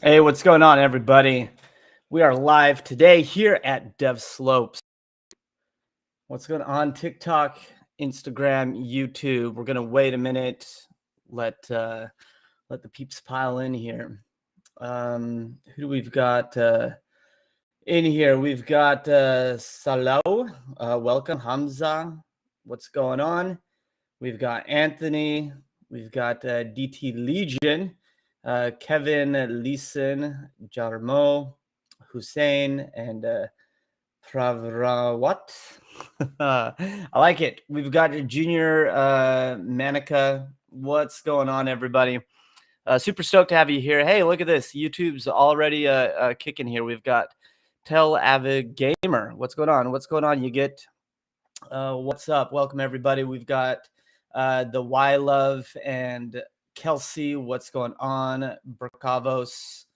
Hey, what's going on, everybody? We are live today here at DevSlopes. What's going on? TikTok, Instagram, YouTube. We're gonna wait a minute. Let the peeps pile in here. Who do we've got in here? We've got Salau. Welcome, Hamza. What's going on? We've got Anthony. We've got DT Legion. Kevin, Leeson, Jarmo, Hussein, and Pravrawat. I like it. We've got Junior Manica. What's going on, everybody? Super stoked to have you here. Hey, look at this. YouTube's already kicking here. We've got Tel Aviv Gamer. What's going on? What's going on? You get what's up? Welcome, everybody. We've got the Y Love and Kelsey. What's going on? Bracavos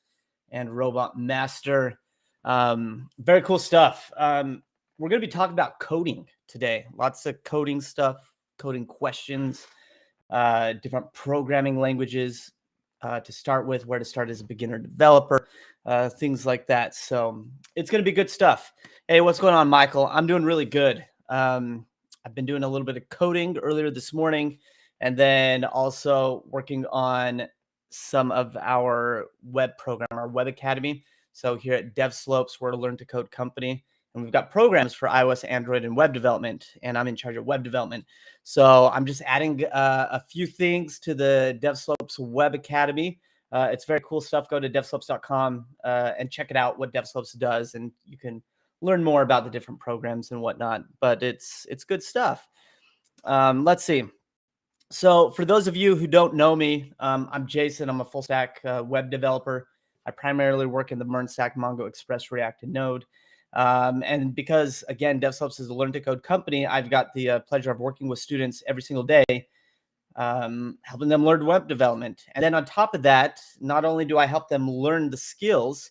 and Robot Master. Very cool stuff. We're going to be talking about coding today. Lots of coding stuff, coding questions, different programming languages to start with, where to start as a beginner developer, things like that. So it's going to be good stuff. Hey, what's going on, Michael? I'm doing really good. I've been doing a little bit of coding earlier this morning, and then also working on some of our web program, our web academy. So here at DevSlopes, we're a learn to code company, and we've got programs for iOS, Android, and web development, and I'm in charge of web development. So I'm just adding a few things to the DevSlopes web academy. It's very cool stuff. Go to devslopes.com and check it out, what DevSlopes does, and you can learn more about the different programs and whatnot. But it's good stuff. Let's see. So for those of you who don't know me, I'm Jason. I'm a full stack web developer. I primarily work in the MERN stack, Mongo, Express, React, and Node. And because, again, DevSlopes is a learn to code company, I've got the pleasure of working with students every single day, helping them learn web development. And then on top of that, not only do I help them learn the skills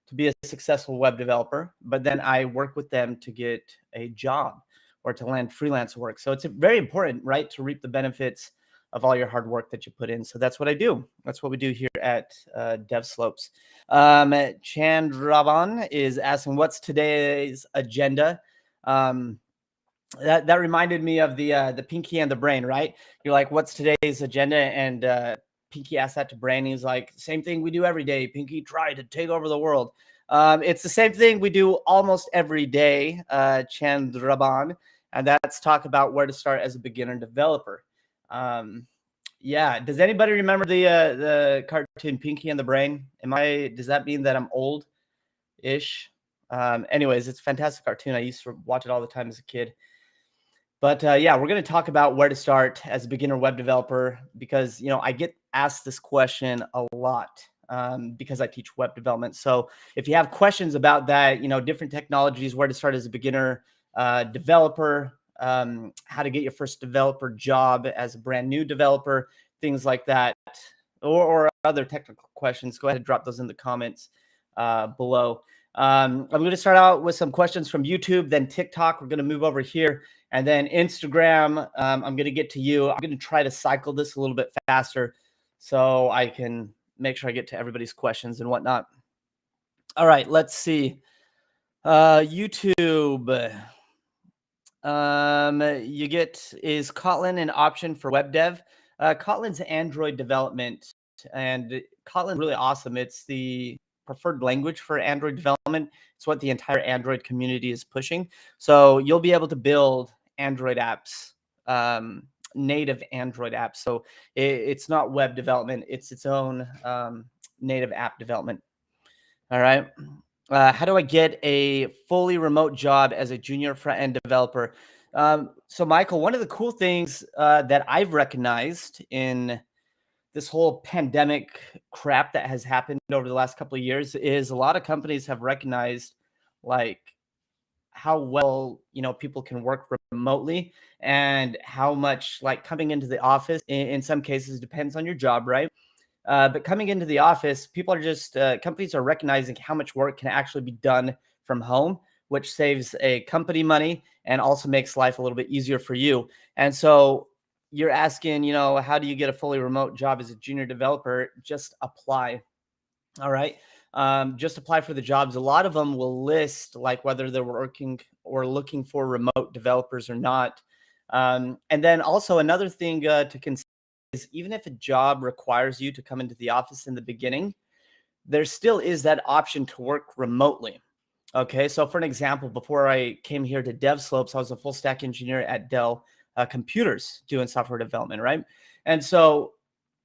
to be a successful web developer, but then I work with them to get a job or to land freelance work. So it's very important, right, to reap the benefits of all your hard work that you put in. So that's what I do. That's what we do here at DevSlopes. Chandravan is asking, what's today's agenda? That reminded me of the Pinky and the Brain, right? You're like, what's today's agenda? And Pinky asked that to Brain. He's like, same thing we do every day. Pinky, try to take over the world. It's the same thing we do almost every day, Chandraban, and that's talk about where to start as a beginner developer. Yeah. Does anybody remember the cartoon Pinky and the Brain? Does that mean that I'm old-ish? Anyways, it's a fantastic cartoon. I used to watch it all the time as a kid. But yeah, we're going to talk about where to start as a beginner web developer because, I get asked this question a lot because I teach web development. So if you have questions about that, different technologies, where to start as a beginner developer, how to get your first developer job as a brand new developer, things like that, or other technical questions, go ahead and drop those in the comments below. I'm going to start out with some questions from YouTube, then TikTok. We're going to move over here. And then Instagram, I'm going to get to you. I'm going to try to cycle this a little bit faster so I can make sure I get to everybody's questions and whatnot. All right, let's see. YouTube. Is Kotlin an option for web dev? Kotlin's Android development, and Kotlin's really awesome. It's the preferred language for Android development. It's what the entire Android community is pushing. So you'll be able to build Android apps, native Android apps. So it's not web development. It's its own native app development. All right. How do I get a fully remote job as a junior front-end developer? So Michael, one of the cool things that I've recognized in this whole pandemic crap that has happened over the last couple of years is a lot of companies have recognized like how well, people can work remotely and how much like coming into the office in some cases depends on your job, right? But coming into the office, people are just, companies are recognizing how much work can actually be done from home, which saves a company money and also makes life a little bit easier for you. And so you're asking, how do you get a fully remote job as a junior developer? Just apply. All right. Just apply for the jobs. A lot of them will list like whether they're working or looking for remote developers or not. And then also another thing to consider is even if a job requires you to come into the office in the beginning, there still is that option to work remotely. Okay, so for an example, before I came here to DevSlopes, I was a full stack engineer at Dell Computers doing software development, right? And so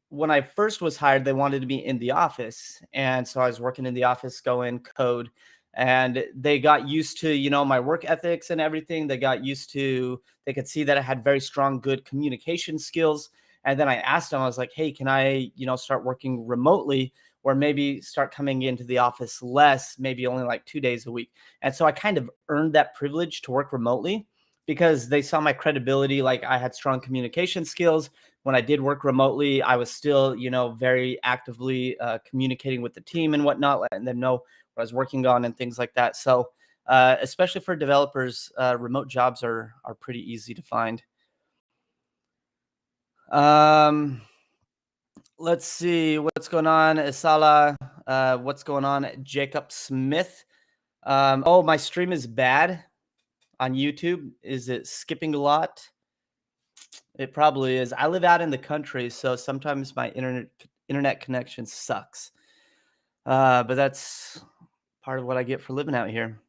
when I first was hired, they wanted me in the office. And so I was working in the office, go in, code. And they got used to, my work ethics and everything. They got used to, they could see that I had very strong, good communication skills. And then I asked them, I was like, hey, can I, start working remotely or maybe start coming into the office less, maybe only like 2 days a week. And so I kind of earned that privilege to work remotely because they saw my credibility. Like I had strong communication skills. When I did work remotely, I was still, very actively communicating with the team and whatnot, letting them know what I was working on and things like that. So, especially for developers, remote jobs are pretty easy to find. Um, let's see what's going on, Isala. What's going on, Jacob Smith? Oh, my stream is bad on YouTube. Is it skipping a lot? It probably is. I live out in the country, so sometimes my internet connection sucks. But that's part of what I get for living out here.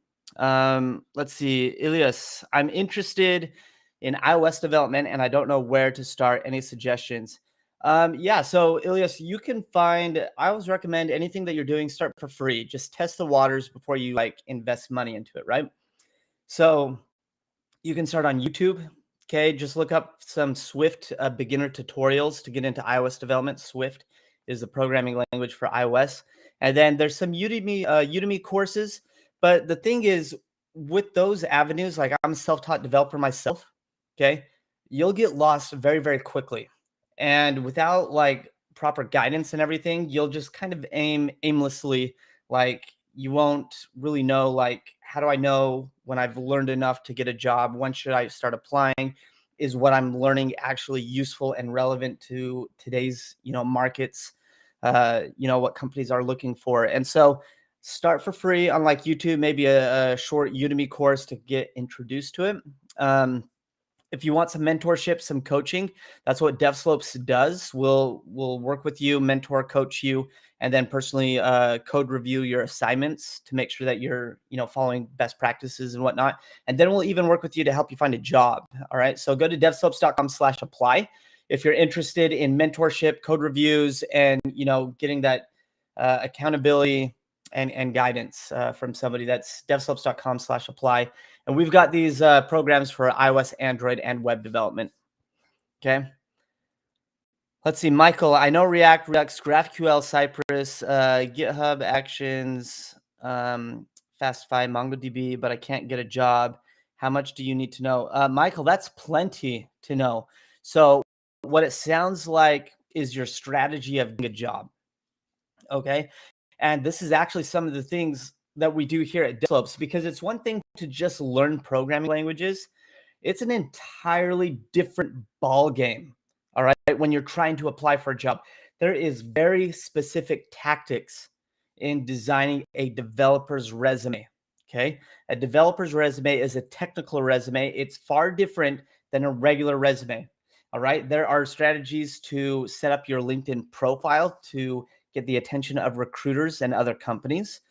Let's see, Ilias, I'm interested in iOS development, and I don't know where to start. Any suggestions? Yeah, so Ilias, you can find. I always recommend anything that you're doing, start for free. Just test the waters before you like invest money into it, right? So you can start on YouTube. Okay, just look up some Swift beginner tutorials to get into iOS development. Swift is the programming language for iOS. And then there's some Udemy courses. But the thing is, with those avenues, like I'm a self-taught developer myself, okay, you'll get lost very, very quickly. And without like proper guidance and everything, you'll just kind of aimlessly, like you won't really know, like, how do I know when I've learned enough to get a job? When should I start applying? Is what I'm learning actually useful and relevant to today's, markets, what companies are looking for? And so start for free on like YouTube, maybe a short Udemy course to get introduced to it. If you want some mentorship, some coaching, that's what DevSlopes does. We'll work with you, mentor, coach you, and then personally code review your assignments to make sure that you're following best practices and whatnot. And then we'll even work with you to help you find a job. All right. So go to devslopes.com/apply if you're interested in mentorship, code reviews, and getting that accountability and guidance from somebody. That's devslopes.com/apply. And we've got these programs for iOS, Android, and web development. Okay. Let's see, Michael. I know React, Redux, GraphQL, Cypress, GitHub Actions, Fastify, MongoDB, but I can't get a job. How much do you need to know? Michael, that's plenty to know. So what it sounds like is your strategy of getting a job. Okay. And this is actually some of the things that we do here at DevSlopes, because it's one thing to just learn programming languages. It's an entirely different ball game. All right. When you're trying to apply for a job, there is very specific tactics in designing a developer's resume. Okay. A developer's resume is a technical resume. It's far different than a regular resume. All right. There are strategies to set up your LinkedIn profile to get the attention of recruiters and other companies.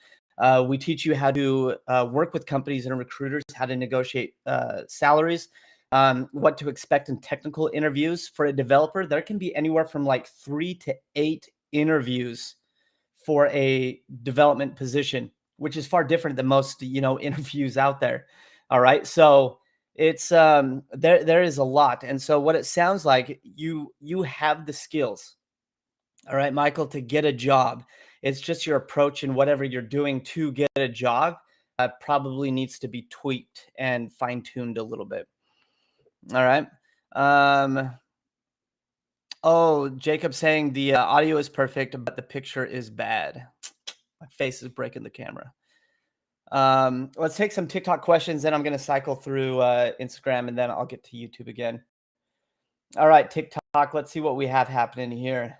We teach you how to work with companies and recruiters, how to negotiate salaries, what to expect in technical interviews. For a developer, there can be anywhere from like 3 to 8 interviews for a development position, which is far different than most, interviews out there. All right. So it's there is a lot. And so what it sounds like, you have the skills. All right, Michael, to get a job. It's just your approach and whatever you're doing to get a job probably needs to be tweaked and fine-tuned a little bit. All right. Oh, Jacob saying the audio is perfect, but the picture is bad. My face is breaking the camera. Let's take some TikTok questions, then I'm going to cycle through Instagram, and then I'll get to YouTube again. All right, TikTok. Let's see what we have happening here.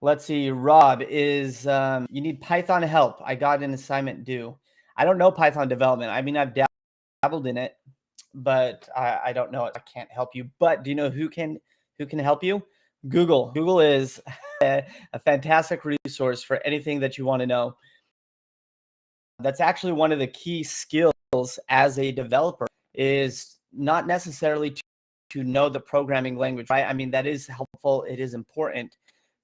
Let's see. Rob is you need Python help. I got an assignment due. I don't know Python development. I mean, I've dabbled in it, but I don't know it. I can't help you. But do you know who can help you? Google. Google is a fantastic resource for anything that you want to know. That's actually one of the key skills as a developer, is not necessarily to know the programming language, right? I mean, that is helpful. It is important.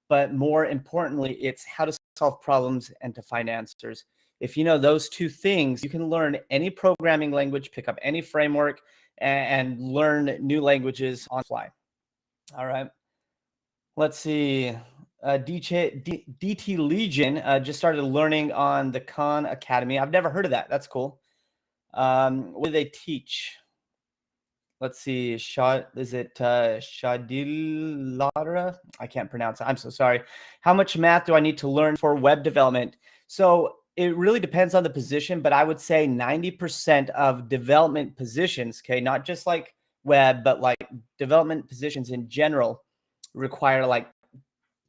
But more importantly, it's how to solve problems and to find answers. If you know those two things, you can learn any programming language, pick up any framework, and learn new languages on the fly. All right. Let's see. DT Legion just started learning on the Khan Academy. I've never heard of that. That's cool. What do they teach? Let's see. Is it Shadil Ladra? I can't pronounce it. I'm so sorry. How much math do I need to learn for web development? So it really depends on the position, but I would say 90% of development positions, okay, not just like web, but like development positions in general, require like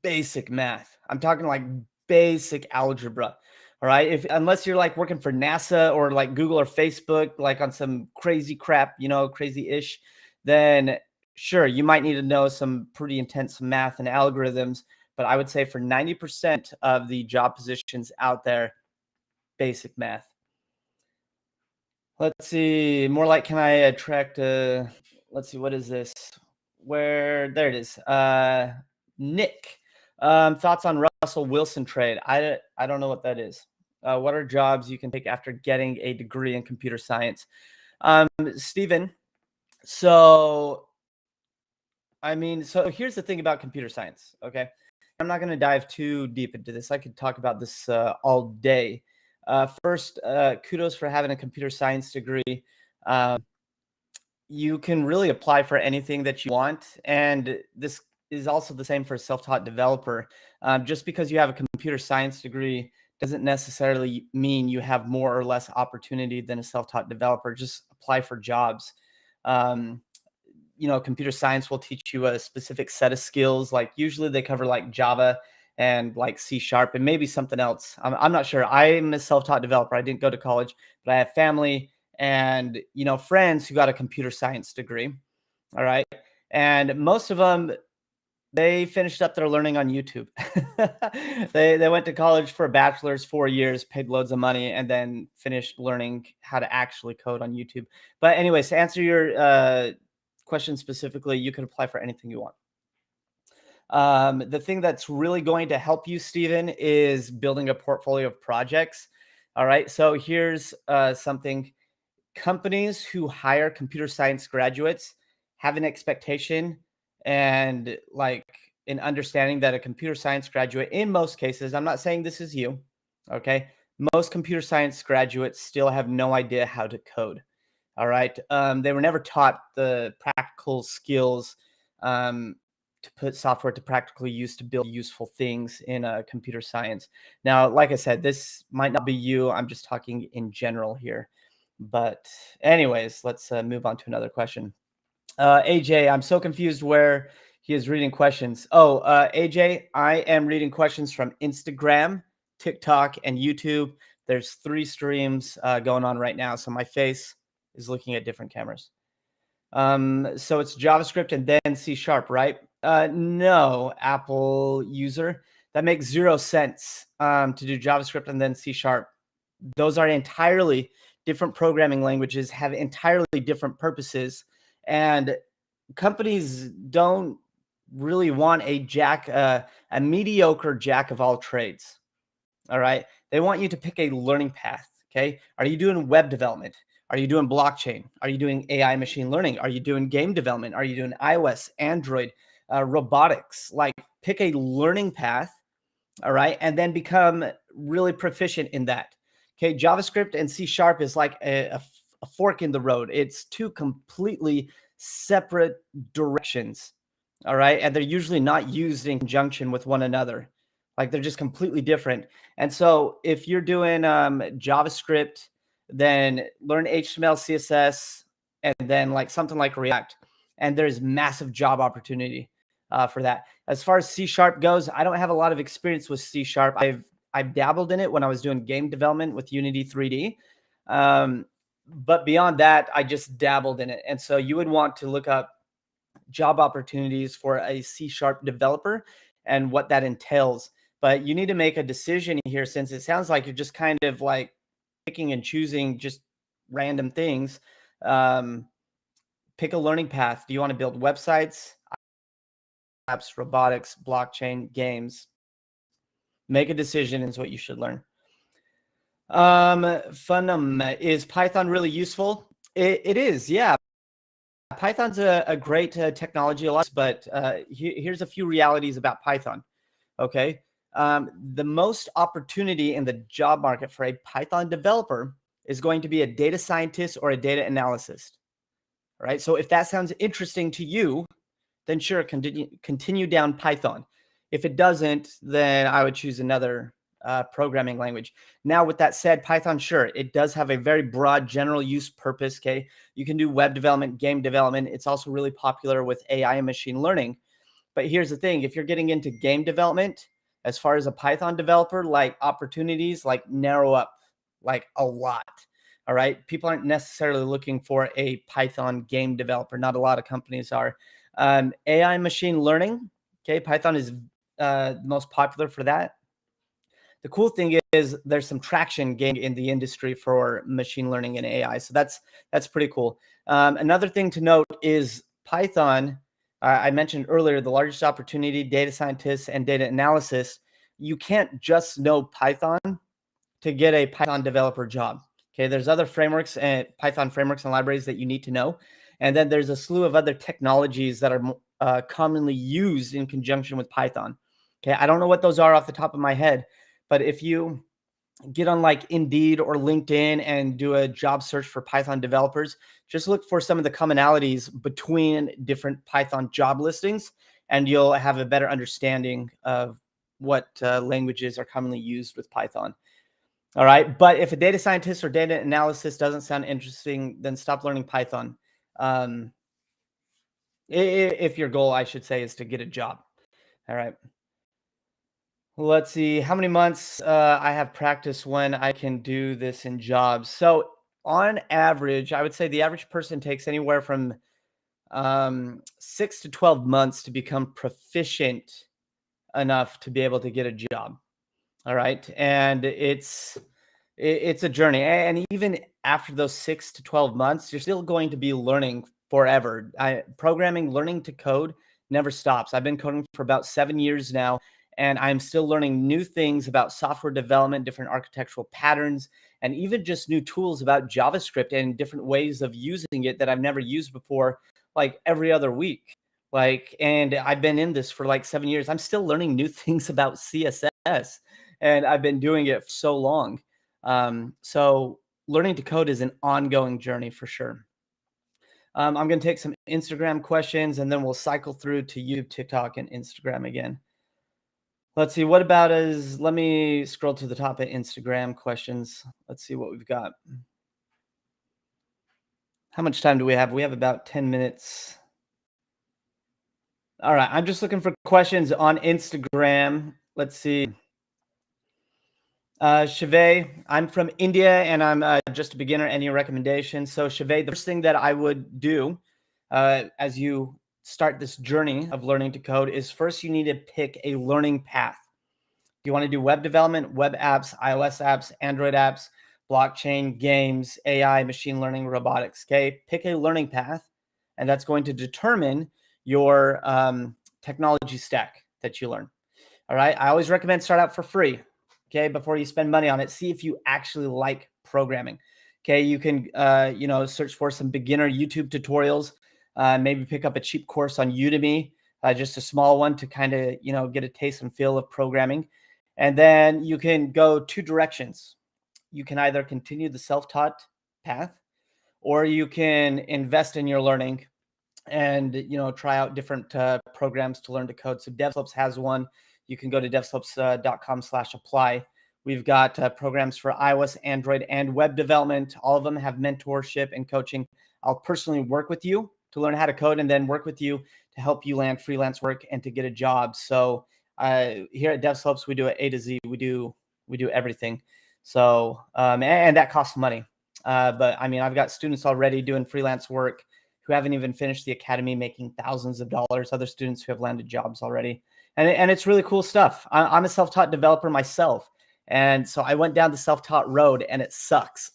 basic math. I'm talking like basic algebra. All right. Unless you're like working for NASA or like Google or Facebook, like on some crazy crap, crazy ish, then sure, you might need to know some pretty intense math and algorithms. But I would say for 90% of the job positions out there, basic math. Let's see. More like, can I attract let's see, what is this? There it is. Nick, thoughts on Russell Wilson trade? I don't know what that is. What are jobs you can take after getting a degree in computer science? Stephen, so here's the thing about computer science, okay? I'm not going to dive too deep into this. I could talk about this all day. First, kudos for having a computer science degree. You can really apply for anything that you want. And this is also the same for a self-taught developer. Just because you have a computer science degree doesn't necessarily mean you have more or less opportunity than a self-taught developer. Just apply for jobs. Computer science will teach you a specific set of skills. Like usually they cover like Java and like C-Sharp and maybe something else. I'm not sure. I'm a self-taught developer. I didn't go to college, but I have family and, friends who got a computer science degree. All right. And most of them, they finished up their learning on YouTube. They went to college for a bachelor's, 4 years, paid loads of money, and then finished learning how to actually code on YouTube. But anyways, to answer your question specifically, you can apply for anything you want. The thing that's really going to help you, Stephen, is building a portfolio of projects. All right. So here's something. Companies who hire computer science graduates have an expectation and like an understanding that a computer science graduate, in most cases, I'm not saying this is you, okay? Most computer science graduates still have no idea how to code. All right. They were never taught the practical skills to put software to practical use to build useful things in computer science. Now, like I said, this might not be you. I'm just talking in general here. But anyways, let's move on to another question. AJ, I'm so confused where he is reading questions. Oh, AJ, I am reading questions from Instagram, TikTok, and YouTube. There's 3 streams going on right now. So my face is looking at different cameras. So it's JavaScript and then C-Sharp, right? No, Apple user. That makes 0 sense to do JavaScript and then C-Sharp. Those are entirely different programming languages, have entirely different purposes, and companies don't really want a mediocre jack of all trades. All right. They want you to pick a learning path. Okay. Are you doing web development? Are you doing blockchain? Are you doing AI machine learning? Are you doing game development? Are you doing iOS, Android, robotics? Like pick a learning path. All right. And then become really proficient in that. Okay. JavaScript and C-Sharp is like a fork in the road. It's 2 completely separate directions. All right. And they're usually not used in conjunction with one another. Like they're just completely different. And so if you're doing JavaScript, then learn HTML, CSS, and then like something like React. And there's massive job opportunity. for that. As far as C# goes, I don't have a lot of experience with C#. I've dabbled in it when I was doing game development with Unity 3D. But beyond that, I just dabbled in it. And so you would want to look up job opportunities for a C# developer and what that entails. But you need to make a decision here, since it sounds like you're just kind of like picking and choosing just random things. Pick a learning path. Do you want to build websites, apps, robotics, blockchain, games? Make a decision is what you should learn. Is Python really useful? It is, yeah. Python's a great technology, but here's a few realities about Python. Okay. The most opportunity in the job market for a Python developer is going to be a data scientist or a data analyst. All right. So if that sounds interesting to you, then sure, continue down Python. If it doesn't, then I would choose another programming language. Now, with that said, Python, sure, it does have a very broad general use purpose. Okay. You can do web development, game development. It's also really popular with AI and machine learning. But here's the thing, if you're getting into game development, as far as a Python developer, like opportunities like narrow up like a lot. All right. People aren't necessarily looking for a Python game developer. Not a lot of companies are. AI machine learning. Okay. Python is the most popular for that. The cool thing is there's some traction gained in the industry for machine learning and AI. So that's pretty cool. Another thing to note is Python. I mentioned earlier, the largest opportunity, data scientists and data analysis. You can't just know Python to get a Python developer job. Okay, there's other frameworks and Python frameworks and libraries that you need to know. And then there's a slew of other technologies that are commonly used in conjunction with Python. Okay, I don't know what those are off the top of my head, but if you get on like Indeed or LinkedIn and do a job search for Python developers, just look for some of the commonalities between different Python job listings, and you'll have a better understanding of what languages are commonly used with Python. All right. But if a data scientist or data analysis doesn't sound interesting, then stop learning Python. If your goal, I should say, is to get a job. All right. Let's see how many months I have practice when I can do this in jobs. So on average, I would say the average person takes anywhere from 6 to 12 months to become proficient enough to be able to get a job. All right. And it's a journey. And even after those 6 to 12 months, you're still going to be learning forever. Programming, learning to code never stops. I've been coding for about 7 years now, and I'm still learning new things about software development, different architectural patterns, and even just new tools about JavaScript and different ways of using it that I've never used before, like every other week. And I've been in this for like 7 years. I'm still learning new things about CSS, and I've been doing it for so long. So learning to code is an ongoing journey for sure. I'm going to take some Instagram questions, and then we'll cycle through to YouTube, TikTok, and Instagram again. Let's see. Let me scroll to the top of Instagram questions. Let's see what we've got. How much time do we have? We have about 10 minutes. All right. I'm just looking for questions on Instagram. Let's see. Chave, I'm from India and I'm just a beginner. Any recommendations? So Chave, the first thing that I would do as you start this journey of learning to code is first you need to pick a learning path. You want to do web development, web apps, iOS apps, Android apps, blockchain, games, AI, machine learning, robotics. Okay, pick a learning path, and that's going to determine your technology stack that you learn. All right, I always recommend start out for free. Okay, before you spend money on it, see if you actually like programming. Okay, you can search for some beginner YouTube tutorials, maybe pick up a cheap course on Udemy, just a small one to kind of get a taste and feel of programming. And then you can go two directions. You can either continue the self-taught path, or you can invest in your learning and try out different programs to learn to code. So DevSlopes has one. You can go to devslopes.com/apply. We've got programs for iOS, Android, and web development. All of them have mentorship and coaching. I'll personally work with you to learn how to code and then work with you to help you land freelance work and to get a job. So here at DevSlopes, we do it A to Z. We do everything. So and that costs money. But I mean, I've got students already doing freelance work who haven't even finished the academy, making thousands of dollars. Other students who have landed jobs already, and it's really cool stuff. I'm a self-taught developer myself, and so I went down the self-taught road, and it sucks.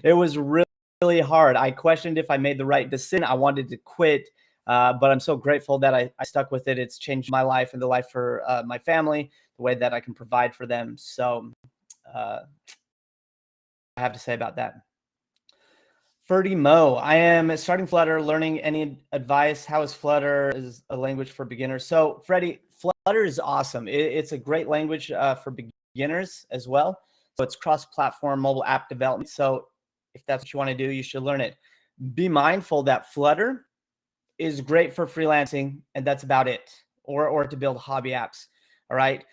It was really hard. I questioned if I made the right decision. I wanted to quit, but I'm so grateful that I stuck with it. It's changed my life and the life for my family, the way that I can provide for them. So I have to say about that. Ferdy Mo, I am starting Flutter, learning any advice? How is Flutter as a language for beginners? So Freddie, Flutter is awesome. It's a great language for beginners as well. So it's cross-platform mobile app development. So if that's what you want to do, you should learn it. Be mindful that Flutter is great for freelancing, and that's about it, or to build hobby apps. All right.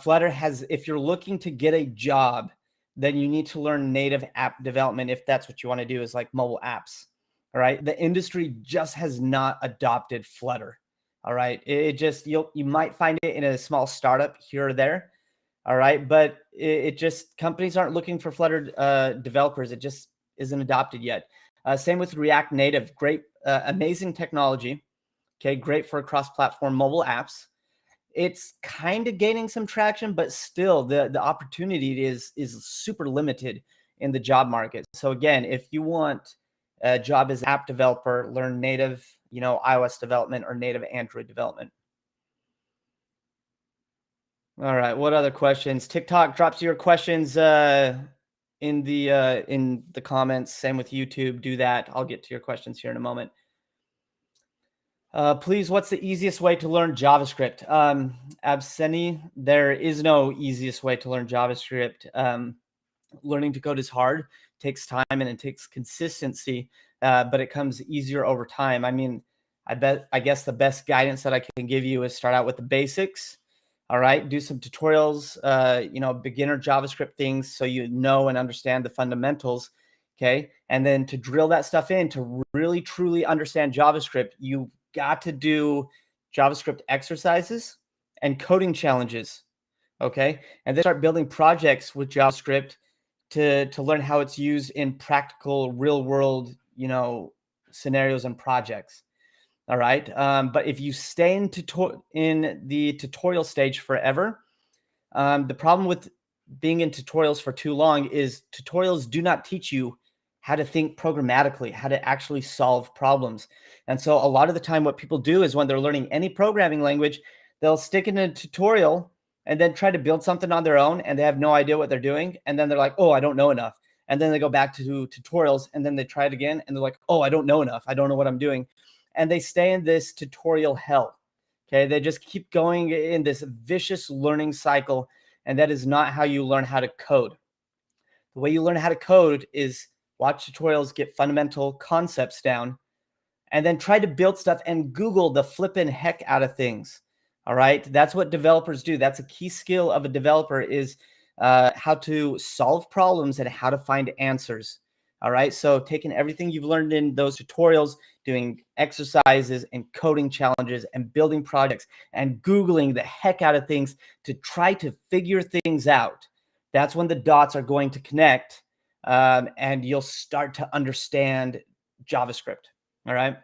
Flutter has, if you're looking to get a job, then you need to learn native app development if that's what you want to do, is like mobile apps. All right. The industry just has not adopted Flutter. All right. It just, you might find it in a small startup here or there. All right. But it just, companies aren't looking for Flutter developers. It just isn't adopted yet. Same with React Native. Great, amazing technology. Okay. Great for cross-platform mobile apps. It's kind of gaining some traction, but still the opportunity is super limited in the job market. So again, if you want a job as an app developer, learn native, iOS development or native Android development. All right. What other questions? TikTok drops your questions in the comments. Same with YouTube. Do that. I'll get to your questions here in a moment. Please, what's the easiest way to learn JavaScript? Abseni, there is no easiest way to learn JavaScript. Learning to code is hard, takes time, and it takes consistency, but it comes easier over time. I mean, I guess the best guidance that I can give you is start out with the basics. All right, do some tutorials, beginner JavaScript things so you know and understand the fundamentals. Okay, and then to drill that stuff in to really truly understand JavaScript, you got to do JavaScript exercises and coding challenges. Okay, and then start building projects with JavaScript to learn how it's used in practical, real world, scenarios and projects. All right, but if you stay in the tutorial stage forever, the problem with being in tutorials for too long is tutorials do not teach you how to think programmatically, how to actually solve problems. And so a lot of the time what people do is when they're learning any programming language, they'll stick in a tutorial and then try to build something on their own, and they have no idea what they're doing. And then they're like, oh, I don't know enough. And then they go back to tutorials and then they try it again. And they're like, oh, I don't know enough. I don't know what I'm doing. And they stay in this tutorial hell. Okay. They just keep going in this vicious learning cycle. And that is not how you learn how to code. The way you learn how to code is watch tutorials, get fundamental concepts down, and then try to build stuff and Google the flipping heck out of things. All right. That's what developers do. That's a key skill of a developer, is how to solve problems and how to find answers. All right. So taking everything you've learned in those tutorials, doing exercises and coding challenges and building projects and Googling the heck out of things to try to figure things out. That's when the dots are going to connect, and you'll start to understand JavaScript. All right.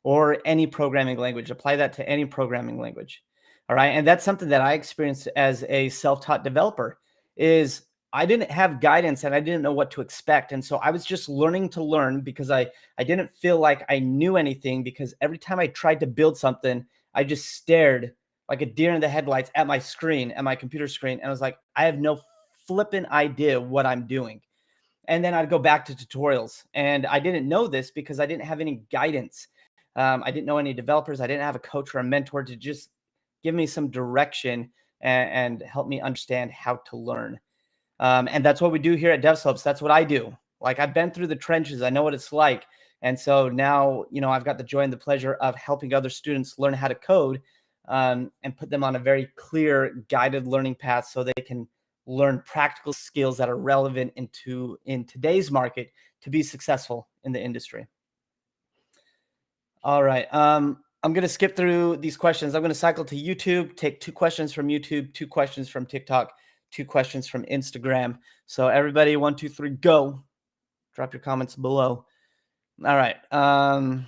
Or any programming language. Apply that to any programming language. All right. And that's something that I experienced as a self-taught developer, is I didn't have guidance and I didn't know what to expect. And so I was just learning to learn because I didn't feel like I knew anything, because every time I tried to build something, I just stared like a deer in the headlights at my screen, at my computer screen. And I was like, I have no flipping idea what I'm doing. And then I'd go back to tutorials. And I didn't know this because I didn't have any guidance. I didn't know any developers. I didn't have a coach or a mentor to just give me some direction and help me understand how to learn. And that's what we do here at DevSlopes. That's what I do. Like, I've been through the trenches. I know what it's like. And so now, I've got the joy and the pleasure of helping other students learn how to code, and put them on a very clear, guided learning path so they can learn practical skills that are relevant in today's market to be successful in the industry. All right. I'm going to skip through these questions. I'm going to cycle to YouTube, take 2 questions from YouTube, 2 questions from TikTok, 2 questions from Instagram. So everybody, 1, 2, 3, go. Drop your comments below. All right. I'm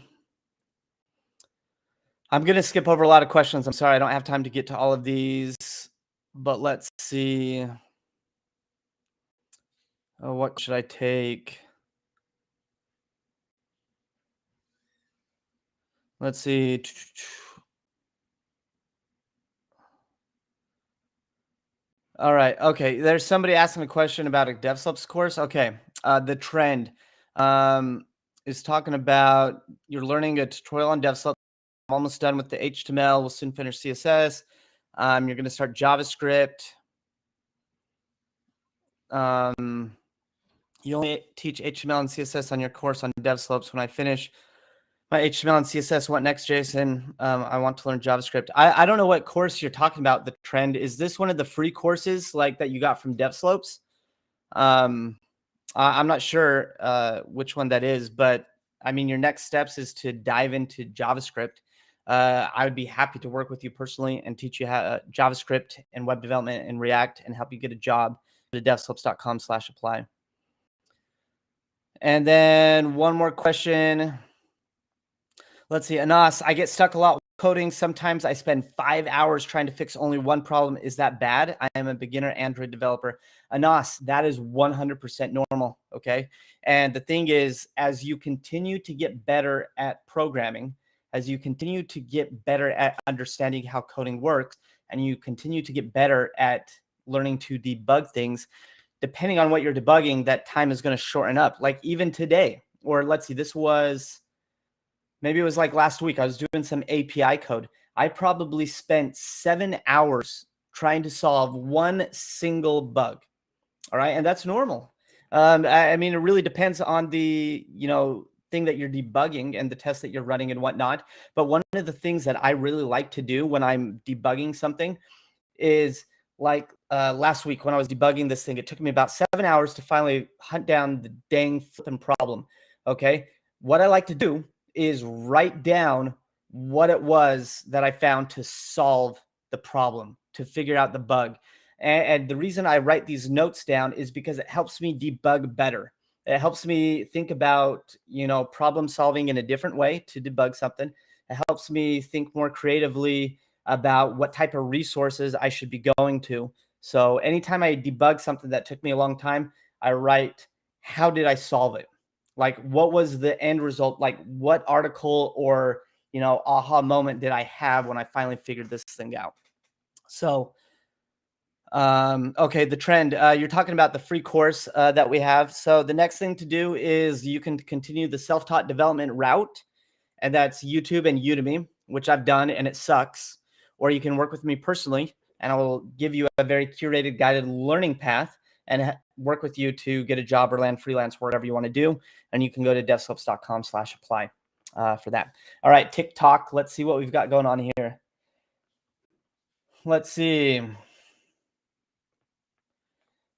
going to skip over a lot of questions. I'm sorry, I don't have time to get to all of these, but let's see. What should I take? Let's see. All right. Okay. There's somebody asking a question about a DevSlopes course. Okay. The trend is talking about you're learning a tutorial on DevSlopes. I'm almost done with the HTML. We'll soon finish CSS. You're going to start JavaScript. You only teach HTML and CSS on your course on DevSlopes. When I finish my HTML and CSS, what next, Jason? I want to learn JavaScript. I don't know what course you're talking about. The trend, is this one of the free courses like that you got from DevSlopes? I'm not sure which one that is, but I mean, your next steps is to dive into JavaScript. I would be happy to work with you personally and teach you how JavaScript and web development and React and help you get a job at devslopes.com/apply. And then one more question. Let's see, Anas, I get stuck a lot with coding. Sometimes I spend 5 hours trying to fix only one problem. Is that bad? I am a beginner Android developer. Anas, that is 100% normal, okay? And the thing is, as you continue to get better at programming, as you continue to get better at understanding how coding works, and you continue to get better at learning to debug things, depending on what you're debugging, that time is going to shorten up. Like even today, or let's see, this was maybe it was like last week, I was doing some API code. I probably spent 7 hours trying to solve one single bug. All right. And that's normal. I mean, it really depends on the, thing that you're debugging and the test that you're running and whatnot. But one of the things that I really like to do when I'm debugging something is like last week when I was debugging this thing, it took me about 7 hours to finally hunt down the dang flipping problem. Okay. What I like to do is write down what it was that I found to solve the problem, to figure out the bug. And the reason I write these notes down is because it helps me debug better. It helps me think about, problem solving in a different way to debug something. It helps me think more creatively about what type of resources I should be going to. So anytime I debug something that took me a long time, I write, how did I solve it? Like, what was the end result? Like, what article or, aha moment did I have when I finally figured this thing out? So, okay, the trend, you're talking about the free course that we have. So the next thing to do is you can continue the self-taught development route, and that's YouTube and Udemy, which I've done and it sucks. Or you can work with me personally and I will give you a very curated guided learning path and work with you to get a job or land freelance, whatever you want to do. And you can go to devslopes.com/apply for that. All right, TikTok. Let's see what we've got going on here. Let's see.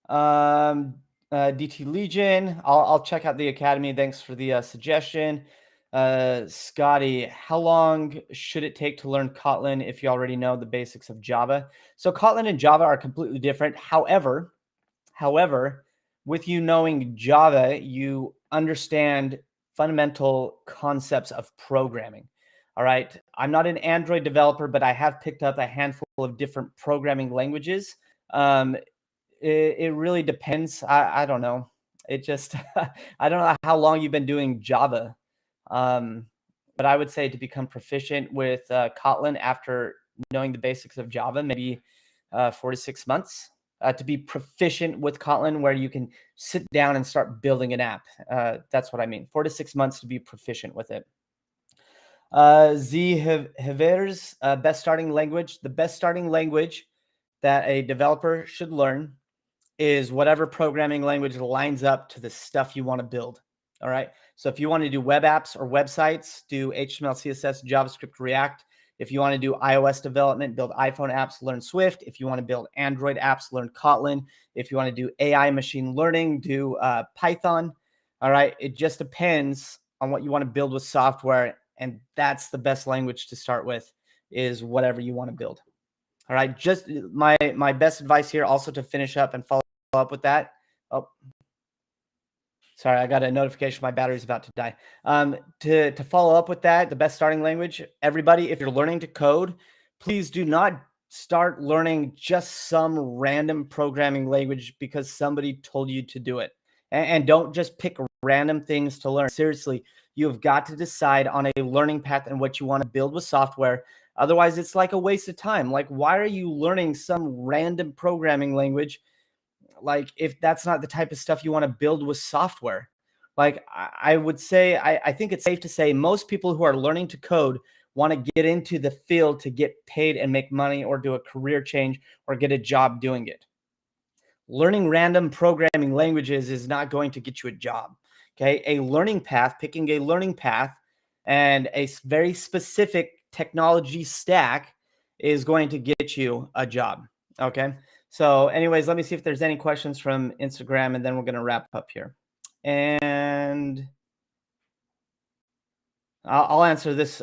DT Legion. I'll check out the Academy. Thanks for the suggestion. Scotty, how long should it take to learn Kotlin if you already know the basics of Java? So Kotlin and Java are completely different. However, with you knowing Java, you understand fundamental concepts of programming. All right. I'm not an Android developer, but I have picked up a handful of different programming languages. It really depends. I don't know. It just, I don't know how long you've been doing Java. But I would say to become proficient with Kotlin after knowing the basics of Java, maybe 4 to 6 months. To be proficient with Kotlin where you can sit down and start building an app. That's what I mean. 4 to 6 months to be proficient with it. Z Havers, best starting language. The best starting language that a developer should learn is whatever programming language lines up to the stuff you want to build. All right. So if you want to do web apps or websites, do HTML, CSS, JavaScript, React. If you want to do iOS development, build iPhone apps, learn Swift. If you want to build Android apps, learn Kotlin. If you want to do AI machine learning, do Python. All right. It just depends on what you want to build with software And that's the best language to start with, is whatever you want to build. All right. Just my best advice here also to finish up and follow up with that. Oh, sorry, I got a notification my battery's about to die. To follow up with that, the best starting language, everybody, if you're learning to code, please do not start learning just some random programming language because somebody told you to do it. And don't just pick random things to learn. Seriously, you've got to decide on a learning path and what you want to build with software. Otherwise, it's like a waste of time. Like, why are you learning some random programming language? Like, if that's not the type of stuff you want to build with software. Like, I would say, I think it's safe to say most people who are learning to code want to get into the field to get paid and make money or do a career change or get a job doing it. Learning random programming languages is not going to get you a job. Okay. A learning path, picking a learning path and a very specific technology stack is going to get you a job. Okay. So anyways, let me see if there's any questions from Instagram, and then we're going to wrap up here. And I'll answer this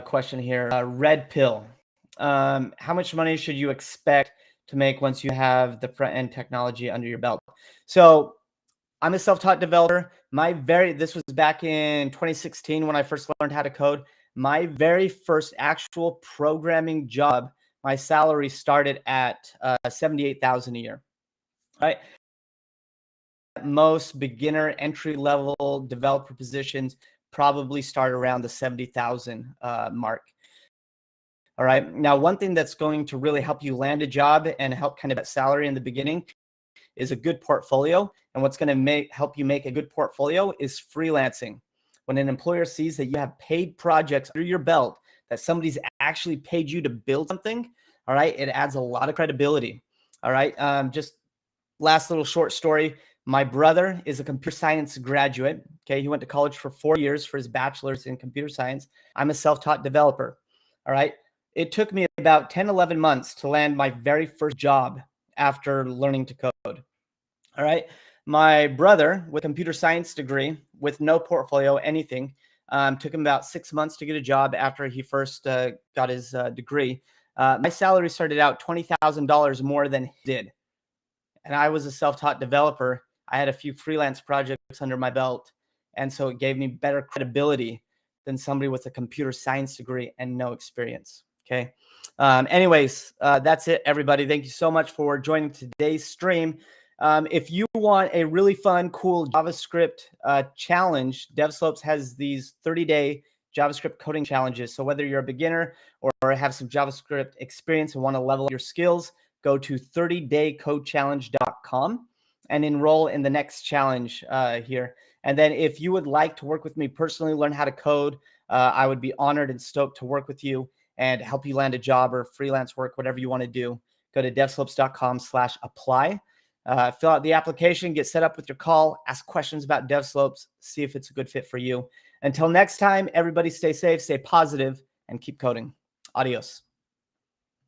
question here. Red pill. How much money should you expect to make once you have the front end technology under your belt? So I'm a self-taught developer. This was back in 2016 when I first learned how to code. My very first actual programming job, my salary started at $78,000 a year. Right? Most beginner entry level developer positions probably start around the 70,000 mark. All right. Now, one thing that's going to really help you land a job and help kind of that salary in the beginning is a good portfolio. And what's going to help you make a good portfolio is freelancing. When an employer sees that you have paid projects under your belt, that somebody's actually paid you to build something, all right, it adds a lot of credibility. All right. Just last little short story. My brother is a computer science graduate. Okay. He went to college for 4 years for his bachelor's in computer science. I'm a self-taught developer. All right. It took me about 10, 11 months to land my very first job after learning to code. All right. My brother, with a computer science degree, with no portfolio, anything, took him about 6 months to get a job after he first got his degree. My salary started out $20,000 more than he did. And I was a self-taught developer. I had a few freelance projects under my belt. And so it gave me better credibility than somebody with a computer science degree and no experience. Okay. Anyways, that's it, everybody. Thank you so much for joining today's stream. If you want a really fun, cool JavaScript challenge, DevSlopes has these 30-day JavaScript coding challenges. So whether you're a beginner or have some JavaScript experience and want to level up your skills, go to 30daycodechallenge.com and enroll in the next challenge here. And then if you would like to work with me personally, learn how to code, I would be honored and stoked to work with you and help you land a job or freelance work, whatever you want to do. Go to devslopes.com/apply. Fill out the application, get set up with your call, ask questions about DevSlopes, see if it's a good fit for you. Until next time, everybody stay safe, stay positive, and keep coding. Adios.